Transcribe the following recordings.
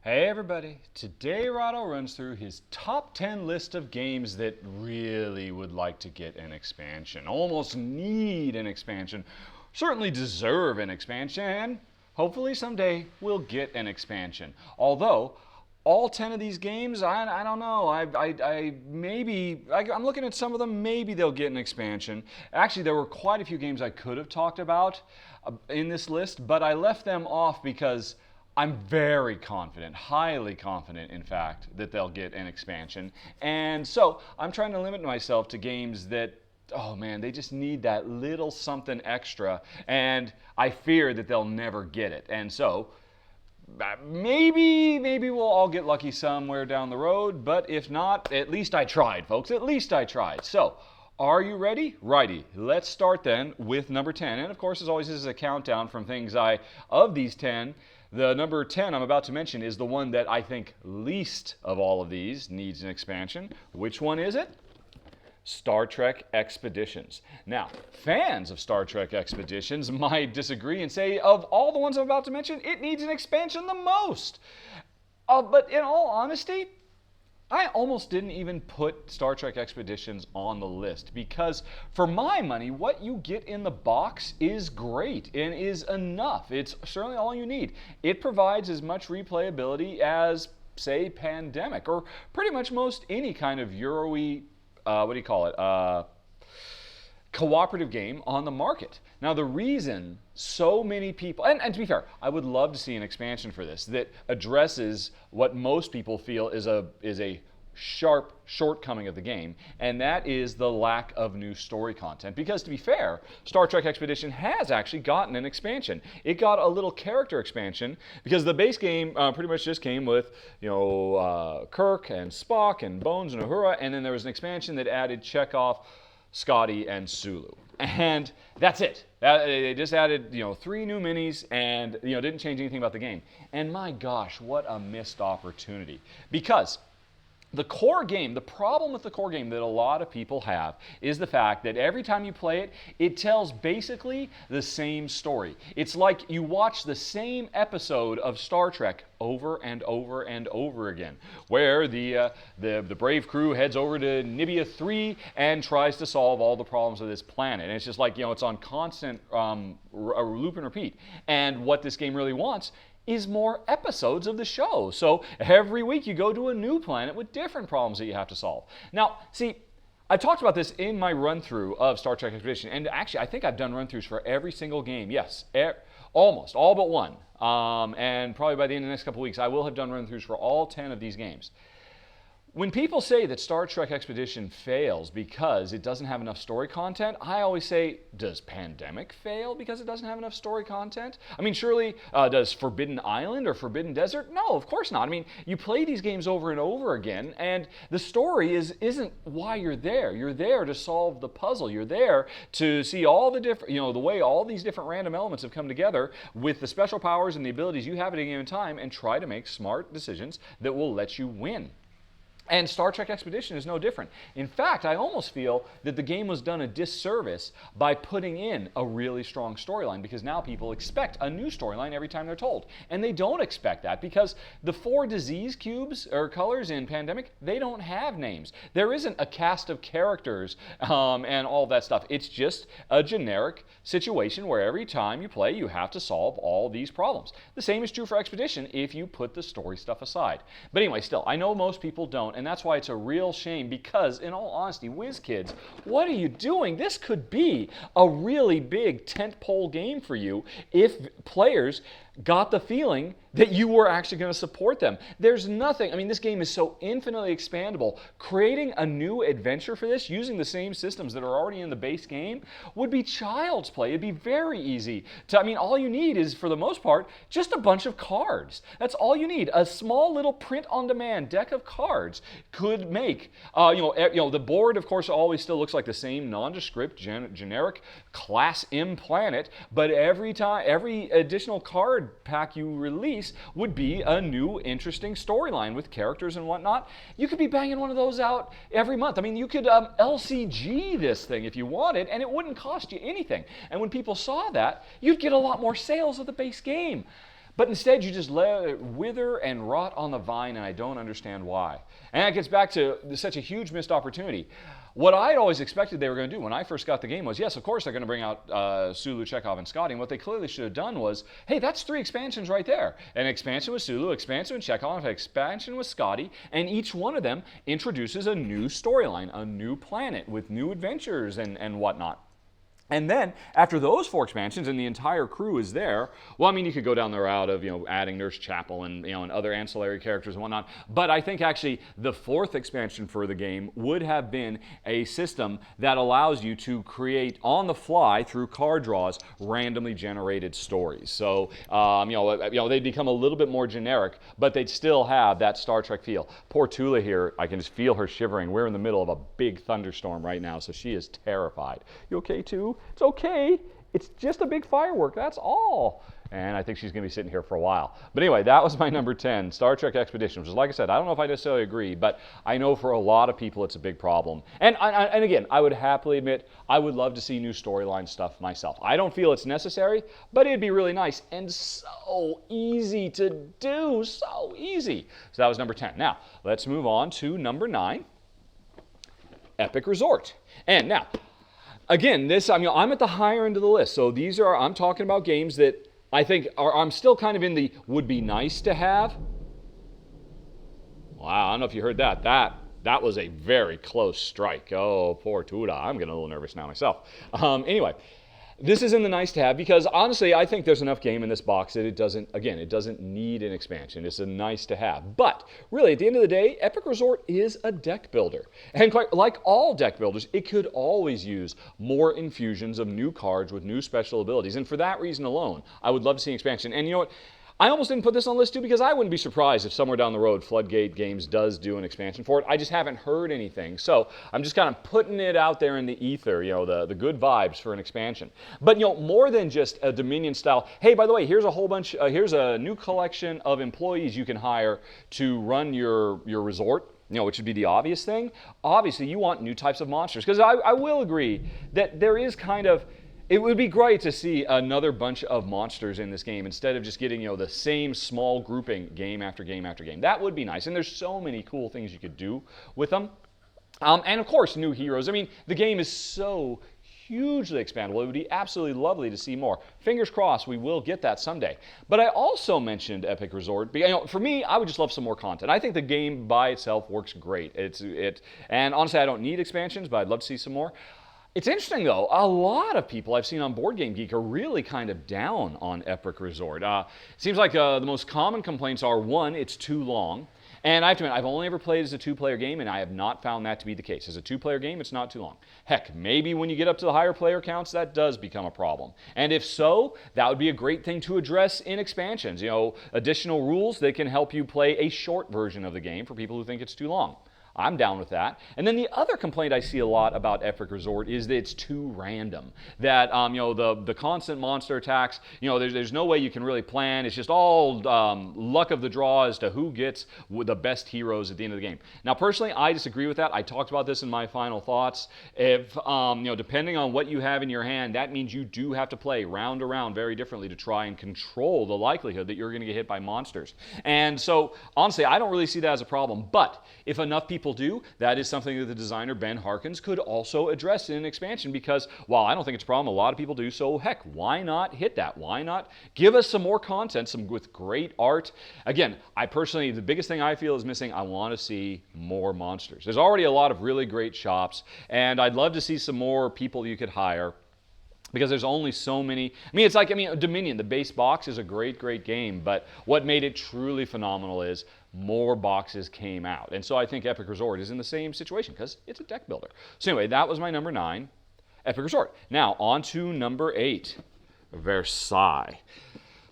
Hey everybody, today Rahdo runs through his top 10 list of games that really would like to get an expansion, almost need an expansion, certainly deserve an expansion, and hopefully someday we'll get an expansion. Although, all 10 of these games, I don't know, I'm looking at some of them, maybe they'll get an expansion. Actually, there were quite a few games I could have talked about in this list, but I left them off because I'm very confident, highly confident, in fact, that they'll get an expansion. And so I'm trying to limit myself to games that, oh man, they just need that little something extra. And I fear that they'll never get it. And so maybe we'll all get lucky somewhere down the road. But if not, at least I tried, folks. At least I tried. So are you ready? Righty. Let's start then with number 10. And of course, as always, this is a countdown from things of these 10. The number 10 I'm about to mention is the one that I think least of all of these needs an expansion. Which one is it? Star Trek Expeditions. Now, fans of Star Trek Expeditions might disagree and say, of all the ones I'm about to mention, it needs an expansion the most. But in all honesty, I almost didn't even put Star Trek Expeditions on the list because, for my money, what you get in the box is great and is enough. It's certainly all you need. It provides as much replayability as, say, Pandemic, or pretty much most any kind of Euro-y, cooperative game on the market. Now, the reason so many people, and to be fair, I would love to see an expansion for this that addresses what most people feel is a sharp shortcoming of the game, and that is the lack of new story content. Because to be fair, Star Trek Expedition has actually gotten an expansion. It got a little character expansion because the base game pretty much just came with, Kirk and Spock and Bones and Uhura, and then there was an expansion that added Chekhov, Scotty, and Sulu. And that's it. They just added, 3 new minis and, didn't change anything about the game. And my gosh, what a missed opportunity. Because the core game, the problem with the core game that a lot of people have is the fact that every time you play it, it tells basically the same story. It's like you watch the same episode of Star Trek over and over and over again, where the brave crew heads over to Nibia 3 and tries to solve all the problems of this planet. And it's just like, it's on constant loop and repeat. And what this game really wants is more episodes of the show. So every week you go to a new planet with different problems that you have to solve. Now, see, I talked about this in my run-through of Star Trek Expedition, and actually I think I've done run-throughs for every single game. Yes, almost, all but one. And probably by the end of the next couple weeks, I will have done run-throughs for all 10 of these games. When people say that Star Trek Expedition fails because it doesn't have enough story content, I always say, does Pandemic fail because it doesn't have enough story content? I mean, surely, does Forbidden Island or Forbidden Desert? No, of course not. I mean, you play these games over and over again, and the story isn't why you're there. You're there to solve the puzzle. You're there to see all the different, the way all these different random elements have come together with the special powers and the abilities you have at any given time, and try to make smart decisions that will let you win. And Star Trek Expedition is no different. In fact, I almost feel that the game was done a disservice by putting in a really strong storyline, because now people expect a new storyline every time they're told. And they don't expect that because the 4 disease cubes or colors in Pandemic, they don't have names. There isn't a cast of characters and all that stuff. It's just a generic situation where every time you play, you have to solve all these problems. The same is true for Expedition if you put the story stuff aside. But anyway, still, I know most people don't, and that's why it's a real shame, because in all honesty, WizKids, what are you doing? This could be a really big tentpole game for you if players got the feeling that you were actually going to support them. There's nothing, I mean, this game is so infinitely expandable. Creating a new adventure for this using the same systems that are already in the base game would be child's play. It'd be very easy to, I mean, all you need is, for the most part, just a bunch of cards. That's all you need. A small little print-on-demand deck of cards could make, the board, of course, always still looks like the same nondescript, generic Class M planet, but every additional card pack you release would be a new interesting storyline with characters and whatnot. You could be banging one of those out every month. I mean, you could LCG this thing if you wanted, and it wouldn't cost you anything. And when people saw that, you'd get a lot more sales of the base game. But instead, you just let it wither and rot on the vine, and I don't understand why. And that gets back to such a huge missed opportunity. What I'd always expected they were going to do when I first got the game was, yes, of course they're going to bring out Sulu, Chekhov, and Scotty. And what they clearly should have done was, hey, that's 3 expansions right there. An expansion with Sulu, expansion with Chekhov, an expansion with Scotty, and each one of them introduces a new storyline, a new planet with new adventures and whatnot. And then, after those 4 expansions and the entire crew is there, well, I mean, you could go down the route of, adding Nurse Chapel and, and other ancillary characters and whatnot. But I think actually the 4th expansion for the game would have been a system that allows you to create on the fly through card draws randomly generated stories. So, they'd become a little bit more generic, but they'd still have that Star Trek feel. Poor Tula here, I can just feel her shivering. We're in the middle of a big thunderstorm right now, so she is terrified. You okay too? It's okay. It's just a big firework. That's all. And I think she's going to be sitting here for a while. But anyway, that was my number 10, Star Trek Expedition, which is, like I said, I don't know if I necessarily agree, but I know for a lot of people it's a big problem. And again, I would happily admit I would love to see new storyline stuff myself. I don't feel it's necessary, but it'd be really nice and so easy to do. So easy. So that was number 10. Now, let's move on to number 9, Epic Resort. And now, again, I'm at the higher end of the list. So I'm talking about games that I think I'm still kind of in the would be nice to have. Wow, I don't know if you heard that. That was a very close strike. Oh, poor Tuda. I'm getting a little nervous now myself. Anyway, this is in the nice to have because honestly, I think there's enough game in this box that it doesn't need an expansion. It's a nice to have. But really, at the end of the day, Epic Resort is a deck builder. And quite like all deck builders, it could always use more infusions of new cards with new special abilities. And for that reason alone, I would love to see an expansion. And you know what? I almost didn't put this on the list too because I wouldn't be surprised if somewhere down the road Floodgate Games does do an expansion for it. I just haven't heard anything. So I'm just kind of putting it out there in the ether, the good vibes for an expansion. But more than just a Dominion style, hey, by the way, here's a whole bunch, here's a new collection of employees you can hire to run your resort. Which would be the obvious thing. Obviously, you want new types of monsters. Because I will agree that there is kind of, it would be great to see another bunch of monsters in this game instead of just getting, the same small grouping game after game after game. That would be nice. And there's so many cool things you could do with them. And of course, new heroes. I mean, the game is so hugely expandable. It would be absolutely lovely to see more. Fingers crossed we will get that someday. But I also mentioned Epic Resort. For me, I would just love some more content. I think the game by itself works great. And honestly, I don't need expansions, but I'd love to see some more. It's interesting, though. A lot of people I've seen on Board Game Geek are really kind of down on Epic Resort. It seems like the most common complaints are, 1, it's too long. And I have to admit, I've only ever played as a 2-player game, and I have not found that to be the case. As a 2-player game, it's not too long. Heck, maybe when you get up to the higher player counts, that does become a problem. And if so, that would be a great thing to address in expansions. Additional rules that can help you play a short version of the game for people who think it's too long. I'm down with that. And then the other complaint I see a lot about Epic Resort is that it's too random. That the constant monster attacks, there's no way you can really plan. It's just all luck of the draw as to who gets the best heroes at the end of the game. Now, personally, I disagree with that. I talked about this in my final thoughts. If depending on what you have in your hand, that means you do have to play round to round very differently to try and control the likelihood that you're going to get hit by monsters. And so, honestly, I don't really see that as a problem. But if enough people do, that is something that the designer Ben Harkins could also address in an expansion because while I don't think it's a problem, a lot of people do, so heck, why not hit that? Why not give us some more content, with great art? Again, the biggest thing I feel is missing, I want to see more monsters. There's already a lot of really great shops, and I'd love to see some more people you could hire. Because there's only so many. Dominion, the base box is a great, great game, but what made it truly phenomenal is more boxes came out. And so I think Epic Resort is in the same situation because it's a deck builder. So anyway, that was my number 9, Epic Resort. Now, on to number 8, Versailles.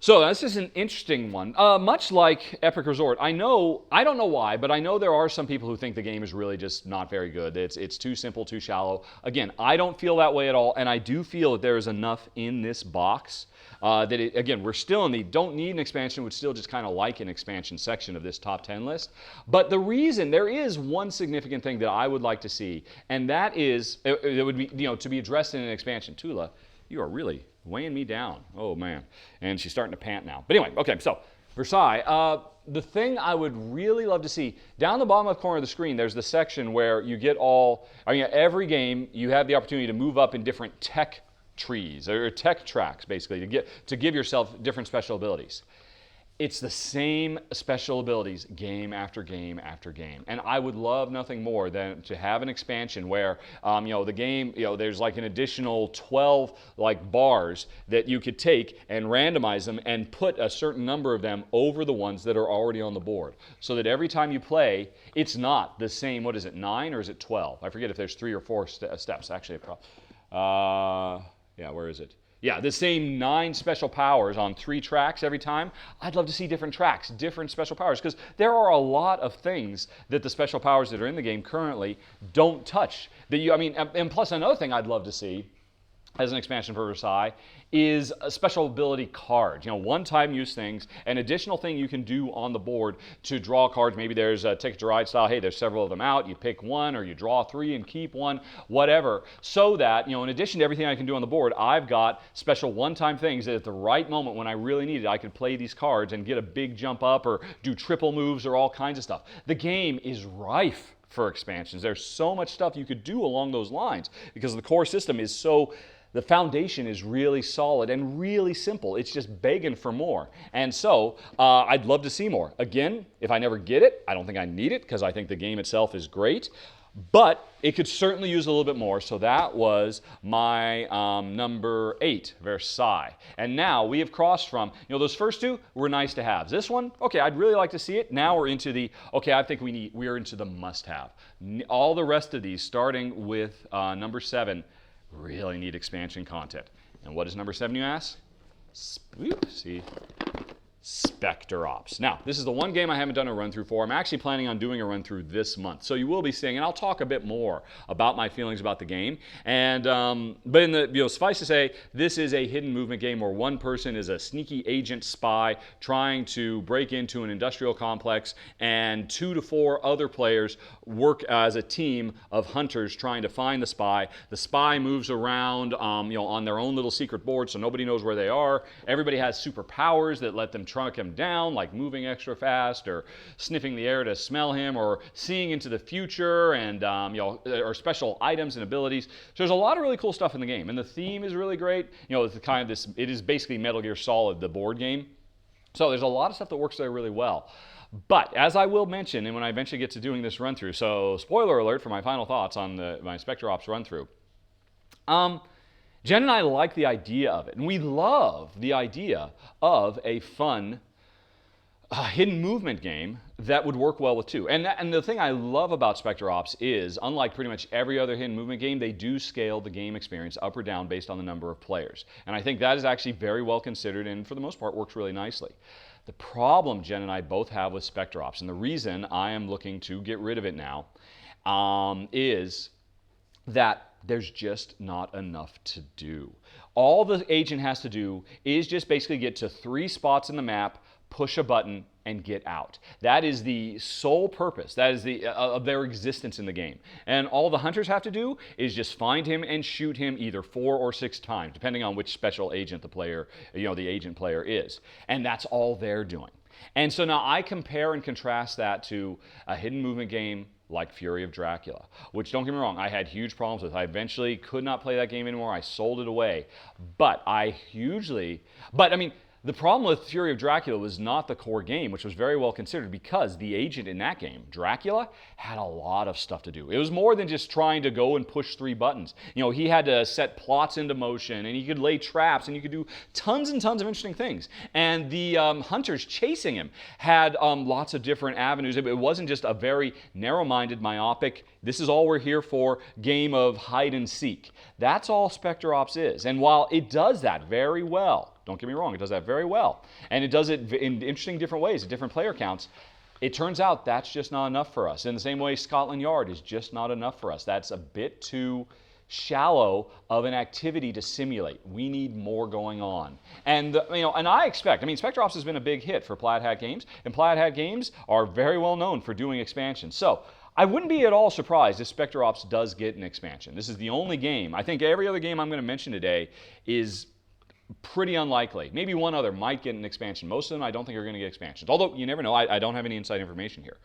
So this is an interesting one. Much like Epic Resort, I don't know why, but I know there are some people who think the game is really just not very good. It's too simple, too shallow. Again, I don't feel that way at all, and I do feel that there is enough in this box we're still in the don't need an expansion, would still just kind of like an expansion section of this top 10 list. But there is one significant thing that I would like to see, and that is, it would be, to be addressed in an expansion. Tula, you are really weighing me down. Oh, man. And she's starting to pant now. But anyway, okay, so Versailles. The thing I would really love to see, down the bottom left corner of the screen, there's the section where you get every game, you have the opportunity to move up in different tech trees, or tech tracks, basically, to give yourself different special abilities. It's the same special abilities game after game after game. And I would love nothing more than to have an expansion where, the game, there's like an additional 12 bars that you could take and randomize them and put a certain number of them over the ones that are already on the board. So that every time you play, it's not the same, 9 or is it 12? I forget if there's 3 or 4 steps. Actually, where is it? Yeah, the same 9 special powers on 3 tracks every time. I'd love to see different tracks, different special powers, because there are a lot of things that the special powers that are in the game currently don't touch. And plus another thing I'd love to see as an expansion for Versailles is a special ability cards, one-time use things, an additional thing you can do on the board to draw cards. Maybe there's a Ticket to Ride style, hey, there's several of them out, you pick one, or you draw 3 and keep one, whatever, so that, in addition to everything I can do on the board, I've got special one-time things that at the right moment when I really need it, I could play these cards and get a big jump up or do triple moves or all kinds of stuff. The game is rife for expansions. There's so much stuff you could do along those lines because the core system is the foundation is really solid and really simple. It's just begging for more. And so I'd love to see more. Again, if I never get it, I don't think I need it because I think the game itself is great. But it could certainly use a little bit more. So that was my number 8, Versailles. And now we have crossed from, those first 2 were nice to have. This one, okay, I'd really like to see it. Now we're into I think we're into the must-have. All the rest of these, starting with number 7, really need expansion content. And what is number 7, you ask? Specter Ops. Now, this is the one game I haven't done a run-through for. I'm actually planning on doing a run-through this month. So you will be seeing, and I'll talk a bit more about my feelings about the game. And but suffice to say, this is a hidden movement game where one person is a sneaky agent spy trying to break into an industrial complex, and 2 to 4 other players work as a team of hunters trying to find the spy. The spy moves around, on their own little secret board, so nobody knows where they are. Everybody has superpowers that let them track him down, like moving extra fast or sniffing the air to smell him or seeing into the future, and or special items and abilities. So there's a lot of really cool stuff in the game, and the theme is really great. It's it is basically Metal Gear Solid, the board game. So there's a lot of stuff that works there really well. But as I will mention, and when I eventually get to doing this run through, so spoiler alert for my final thoughts on my Specter Ops run through. Jen and I like the idea of it, and we love the idea of a fun hidden movement game that would work well with 2. And the thing I love about Specter Ops is, unlike pretty much every other hidden movement game, they do scale the game experience up or down based on the number of players. And I think that is actually very well considered and for the most part works really nicely. The problem Jen and I both have with Specter Ops, and the reason I am looking to get rid of it now, is that there's just not enough to do. All the agent has to do is just basically get to 3 spots in the map, push a button, and get out. That is the sole purpose. That is of their existence in the game. And all the hunters have to do is just find him and shoot him either 4 or 6 times, depending on which special agent the agent player is. And that's all they're doing. And so now I compare and contrast that to a hidden movement game like Fury of Dracula, which, don't get me wrong, I had huge problems with. I eventually could not play that game anymore. I sold it away. But the problem with Fury of Dracula was not the core game, which was very well considered, because the agent in that game, Dracula, had a lot of stuff to do. It was more than just trying to go and push 3 buttons. He had to set plots into motion, and he could lay traps, and you could do tons and tons of interesting things. And the hunters chasing him had lots of different avenues. It wasn't just a very narrow-minded, myopic, this is all we're here for game of hide and seek. That's all Specter Ops is. And while it does that very well, don't get me wrong, it does that very well, and it does it in interesting different ways at different player counts, it turns out that's just not enough for us. In the same way Scotland Yard is just not enough for us. That's a bit too shallow of an activity to simulate. We need more going on. And I expect, Specter Ops has been a big hit for Plaid Hat Games, and Plaid Hat Games are very well known for doing expansions. So I wouldn't be at all surprised if Specter Ops does get an expansion. This is the only game. I think every other game I'm going to mention today is pretty unlikely. Maybe one other might get an expansion. Most of them I don't think are going to get expansions. Although, you never know. I don't have any inside information here.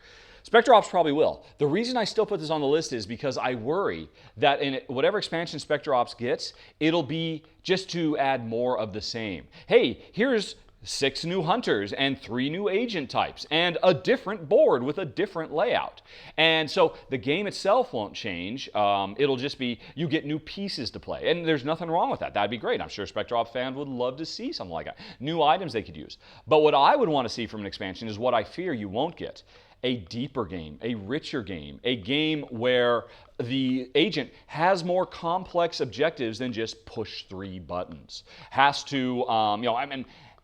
Specter Ops probably will. The reason I still put this on the list is because I worry that in whatever expansion Specter Ops gets, it'll be just to add more of the same. Hey, here's 6 new hunters and 3 new agent types and a different board with a different layout. And so the game itself won't change. It'll just be you get new pieces to play. And there's nothing wrong with that. That'd be great. I'm sure Specter Ops fans would love to see something like that. New items they could use. But what I would want to see from an expansion is what I fear you won't get. A deeper game, a richer game, a game where the agent has more complex objectives than just push 3 buttons. Has to,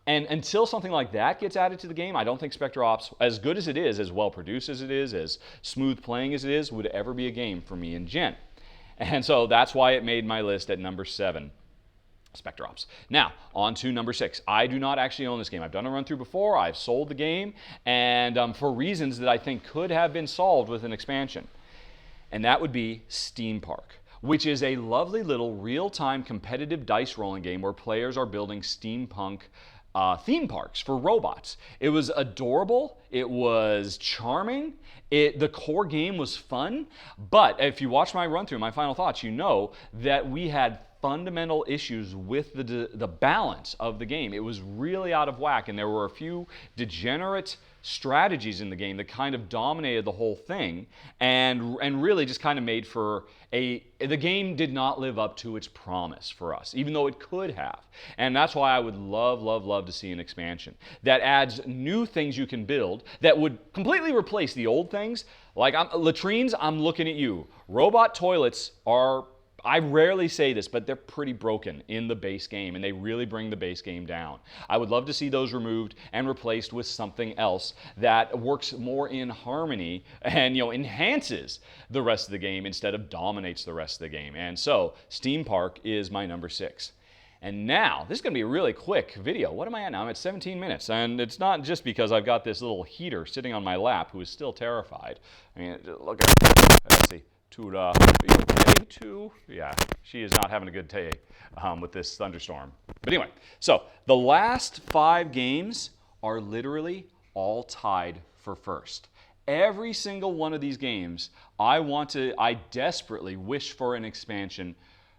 and until something like that gets added to the game, I don't think Specter Ops, as good as it is, as well produced as it is, as smooth playing as it is, would ever be a game for me and Jen. And so that's why it made my list at number 7. Specter Ops. Now, on to number 6. I do not actually own this game. I've done a run through before. I've sold the game, and for reasons that I think could have been solved with an expansion. And that would be Steam Park, which is a lovely little real-time competitive dice rolling game where players are building steampunk theme parks for robots. It was adorable. It was charming. The core game was fun. But if you watch my run through, my final thoughts, you know that we had fundamental issues with the balance of the game. It was really out of whack, and there were a few degenerate strategies in the game that kind of dominated the whole thing and really just kind of made for the game did not live up to its promise for us, even though it could have. And that's why I would love to see an expansion that adds new things you can build that would completely replace the old things. Like latrines, I'm looking at you. Robot toilets are, I rarely say this, but they're pretty broken in the base game, and they really bring the base game down. I would love to see those removed and replaced with something else that works more in harmony and enhances the rest of the game instead of dominates the rest of the game. And so Steam Park is my number 6. And now, this is going to be a really quick video. What am I at now? I'm at 17 minutes. And it's not just because I've got this little heater sitting on my lap who is still terrified. I mean, look at her. Let's see. Tuda, are you okay too? Yeah, she is not having a good day with this thunderstorm. But anyway, so the last 5 games are literally all tied for first. Every single one of these games, I desperately wish for an expansion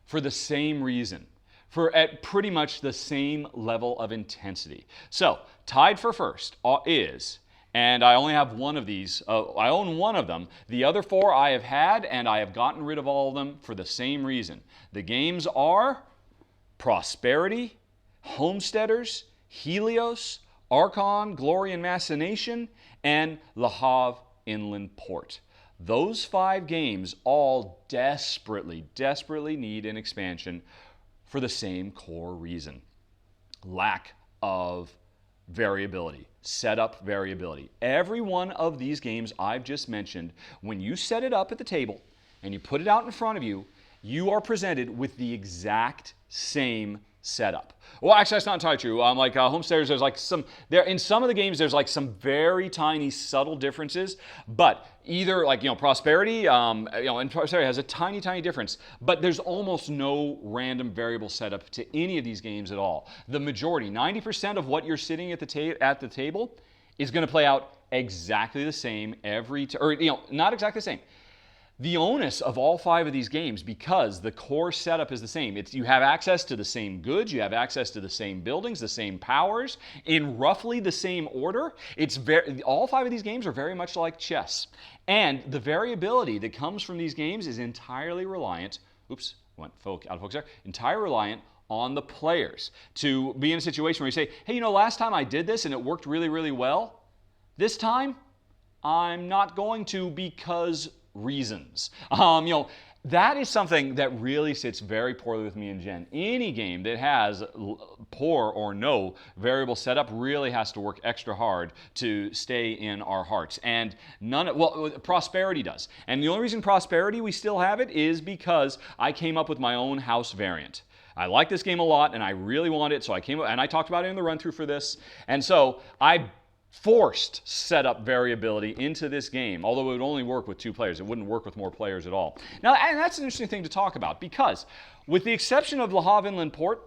for the same reason, for at pretty much the same level of intensity. So, tied for first is, and I only have one of these. I own one of them. The other 4 I have had, and I have gotten rid of all of them for the same reason. The games are Prosperity, Homesteaders, Helios, Archon, Glory and Machination, and Le Havre Inland Port. Those 5 games all desperately need an expansion for the same core reason. Lack of variability, setup variability. Every one of these games I've just mentioned, when you set it up at the table and you put it out in front of you, you are presented with the exact same setup. Well, actually, that's not entirely true. Like Homesteaders, there's like in some of the games, there's like some very tiny, subtle differences. But either like Prosperity, and Prosperity has a tiny difference. But there's almost no random variable setup to any of these games at all. The majority, 90% of what you're sitting at the table, is going to play out exactly the same not exactly the same. The onus of all 5 of these games, because the core setup is the same, you have access to the same goods, you have access to the same buildings, the same powers, in roughly the same order. All 5 of these games are very much like chess. And the variability that comes from these games is entirely reliant, out of focus there, entirely reliant on the players to be in a situation where you say, hey, last time I did this and it worked really well. This time, I'm not going to because reasons. That is something that really sits very poorly with me and Jen. Any game that has poor or no variable setup really has to work extra hard to stay in our hearts. And Prosperity does. And the only reason Prosperity we still have it is because I came up with my own house variant. I like this game a lot and I really want it, so I came up and I talked about it in the run through for this. And so I forced setup variability into this game, although it would only work with 2 players. It wouldn't work with more players at all. Now, and that's an interesting thing to talk about because with the exception of Le Havre Inland Port,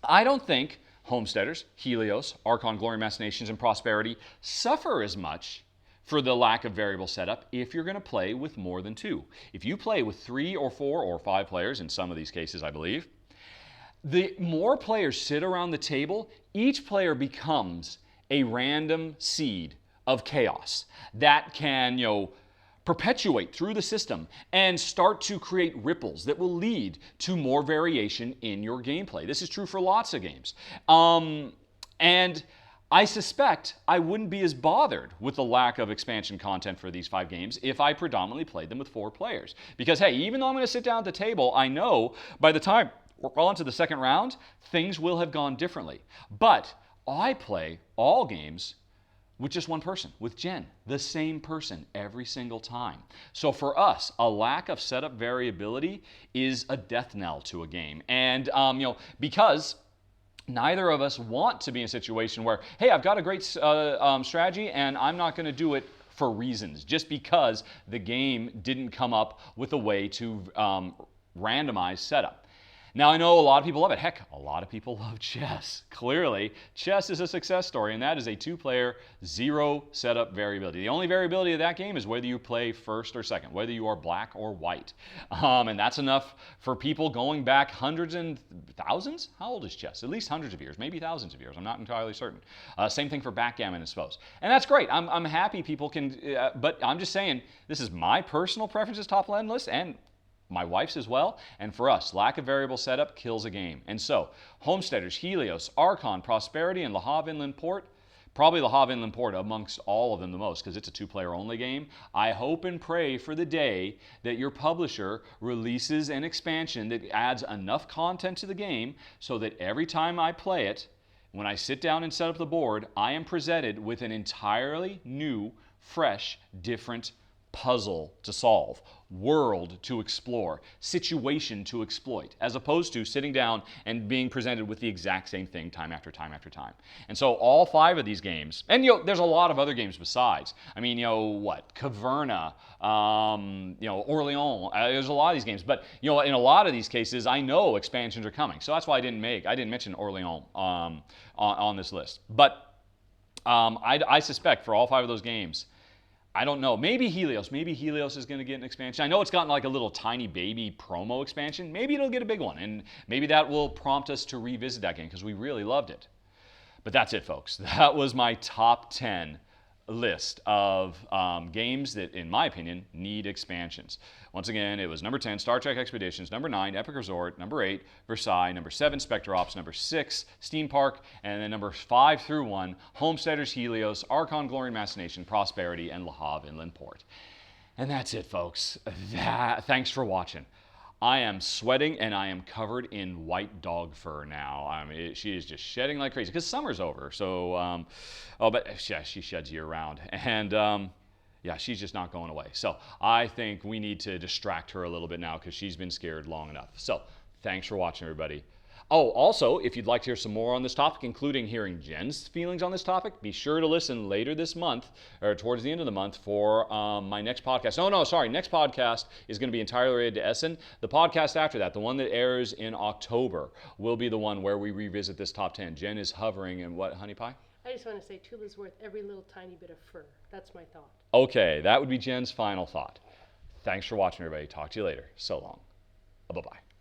I don't think Homesteaders, Helios, Archon, Glory, Machinations, and Prosperity suffer as much for the lack of variable setup if you're going to play with more than 2. If you play with 3 or 4 or 5 players, in some of these cases I believe, the more players sit around the table, each player becomes a random seed of chaos that can, perpetuate through the system and start to create ripples that will lead to more variation in your gameplay. This is true for lots of games. And I suspect I wouldn't be as bothered with the lack of expansion content for these 5 games if I predominantly played them with 4 players. Because, hey, even though I'm going to sit down at the table, I know by the time we're on to the second round, things will have gone differently. But I play all games with just one person, with Jen, the same person every single time. So for us, a lack of setup variability is a death knell to a game. And, because neither of us want to be in a situation where, hey, I've got a great strategy and I'm not going to do it for reasons, just because the game didn't come up with a way to randomize setup. Now, I know a lot of people love it. Heck, a lot of people love chess. Clearly, chess is a success story, and that is a 2-player, 0 setup variability. The only variability of that game is whether you play first or second, whether you are black or white. And that's enough for people going back hundreds and thousands? How old is chess? At least hundreds of years, maybe thousands of years. I'm not entirely certain. Same thing for backgammon, I suppose. And that's great. I'm happy people can, but I'm just saying, this is my personal preferences top-end list, and my wife's as well, and for us, lack of variable setup kills a game. And so, Homesteaders, Helios, Archon, Prosperity, and Le Havre Inland Port, probably Le Havre Inland Port amongst all of them the most, because it's a 2-player only game. I hope and pray for the day that your publisher releases an expansion that adds enough content to the game so that every time I play it, when I sit down and set up the board, I am presented with an entirely new, fresh, different puzzle to solve, world to explore, situation to exploit, as opposed to sitting down and being presented with the exact same thing time after time after time. And so all 5 of these games, and there's a lot of other games besides. I mean, Caverna, Orleans, there's a lot of these games, but in a lot of these cases, I know expansions are coming. So that's why I didn't mention Orleans on this list. But I suspect for all 5 of those games, I don't know. Maybe Helios. Maybe Helios is going to get an expansion. I know it's gotten like a little tiny baby promo expansion. Maybe it'll get a big one, and maybe that will prompt us to revisit that game because we really loved it. But that's it, folks. That was my top 10 list of games that, in my opinion, need expansions. Once again, it was number 10, Star Trek Expeditions, number 9, Epic Resort, number 8, Versailles, number 7, Specter Ops, number 6, Steam Park, and then number 5 through 1, Homesteaders, Helios, Archon, Glory, Machination, Prosperity, and Le Havre Inland Port. And that's it, folks. Thanks for watching. I am sweating and I am covered in white dog fur now. I mean, she is just shedding like crazy because summer's over. So, but yeah, she sheds year round. And yeah, she's just not going away. So I think we need to distract her a little bit now because she's been scared long enough. So thanks for watching, everybody. Oh, also, if you'd like to hear some more on this topic, including hearing Jen's feelings on this topic, be sure to listen later this month, or towards the end of the month, for my next podcast. Next podcast is going to be entirely related to Essen. The podcast after that, the one that airs in October, will be the one where we revisit this top 10. Jen is hovering in what, honey pie? I just want to say Tula's worth every little tiny bit of fur. That's my thought. Okay, that would be Jen's final thought. Thanks for watching, everybody. Talk to you later. So long. Bye-bye.